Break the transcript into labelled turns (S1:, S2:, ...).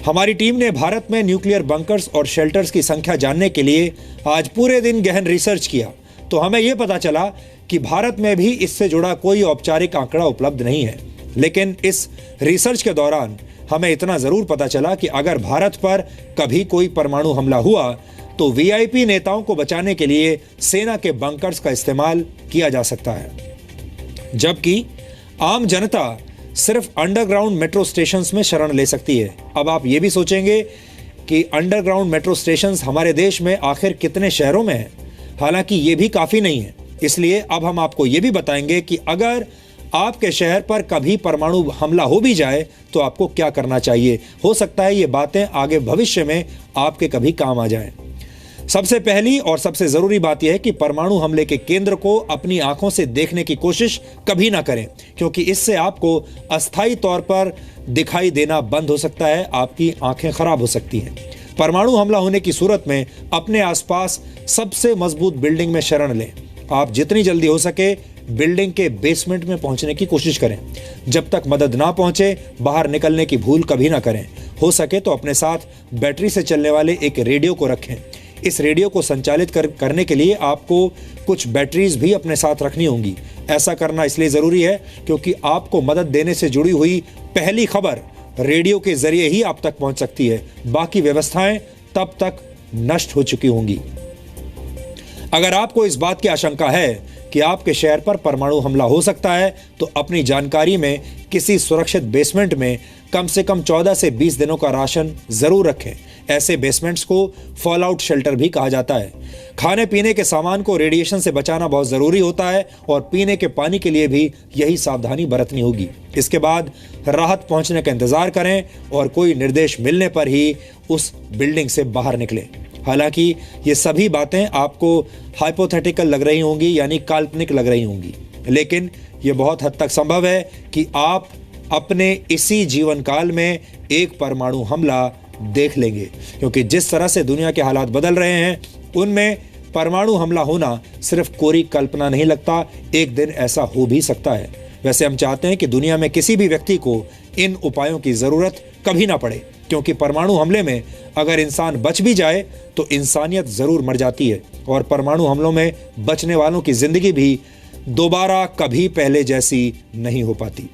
S1: हमारी टीम ने भारत में न्यूक्लियर बंकर्स और शेल्टर्स की संख्या जानने के लिए आज पूरे दिन गहन रिसर्च किया, तो हमें यह पता चला कि भारत में भी इससे जुड़ा कोई औपचारिक आंकड़ा उपलब्ध नहीं है। लेकिन इस रिसर्च के दौरान हमें इतना जरूर पता चला कि अगर भारत पर कभी कोई परमाणु हमला हुआ तो वीआईपी नेताओं को बचाने के लिए सेना के बंकर्स का इस्तेमाल किया जा सकता है, जबकि आम जनता सिर्फ अंडरग्राउंड मेट्रो स्टेशंस में शरण ले सकती है। अब आप ये भी सोचेंगे कि अंडरग्राउंड मेट्रो स्टेशंस हमारे देश में आखिर कितने शहरों में हैं? हालांकि ये भी काफी नहीं है। इसलिए अब हम आपको ये भी बताएंगे कि अगर आपके शहर पर कभी परमाणु हमला हो भी जाए तो आपको क्या करना चाहिए। हो सकता है ये बातें आगे भविष्य में आपके कभी काम आ जाएं। सबसे पहली और सबसे जरूरी बात यह है कि परमाणु हमले के केंद्र को अपनी आंखों से देखने की कोशिश कभी ना करें, क्योंकि इससे आपको अस्थायी तौर पर दिखाई देना बंद हो सकता है, आपकी आंखें खराब हो सकती हैं। परमाणु हमला होने की सूरत में अपने आसपास सबसे मजबूत बिल्डिंग में शरण लें। आप जितनी जल्दी हो सके बिल्डिंग के बेसमेंट में पहुंचने की कोशिश करें। जब तक मदद ना पहुंचे बाहर निकलने की भूल कभी ना करें। हो सके तो अपने साथ बैटरी से चलने वाले एक रेडियो को रखें। इस रेडियो को संचालित करने के लिए आपको कुछ बैटरीज भी अपने साथ रखनी होंगी। ऐसा करना इसलिए जरूरी है क्योंकि आपको मदद देने से जुड़ी हुई पहली खबर रेडियो के जरिए ही आप तक पहुंच सकती है। बाकी व्यवस्थाएं तब तक नष्ट हो चुकी होंगी। अगर आपको इस बात की आशंका है कि आपके शहर पर परमाणु हमला हो सकता है तो अपनी जानकारी में किसी सुरक्षित बेसमेंट में कम से कम 14 से 20 दिनों का राशन जरूर रखें। ऐसे बेसमेंट्स को फॉल आउट शेल्टर भी कहा जाता है। खाने पीने के सामान को रेडिएशन से बचाना बहुत जरूरी होता है और पीने के पानी के लिए भी यही सावधानी बरतनी होगी। इसके बाद राहत पहुंचने का इंतजार करें और कोई निर्देश मिलने पर ही उस बिल्डिंग से बाहर निकलें। हालांकि ये सभी बातें आपको हाइपोथेटिकल लग रही होंगी, यानी काल्पनिक लग रही होंगी, लेकिन ये बहुत हद तक संभव है कि आप अपने इसी जीवन काल में एक परमाणु हमला देख लेंगे, क्योंकि जिस तरह से दुनिया के हालात बदल रहे हैं उनमें परमाणु हमला होना सिर्फ कोरी कल्पना नहीं लगता, एक दिन ऐसा हो भी सकता है। वैसे हम चाहते हैं कि दुनिया में किसी भी व्यक्ति को इन उपायों की जरूरत कभी ना पड़े, क्योंकि परमाणु हमले में अगर इंसान बच भी जाए तो इंसानियत जरूर मर जाती है और परमाणु हमलों में बचने वालों की जिंदगी भी दोबारा कभी पहले जैसी नहीं हो पाती।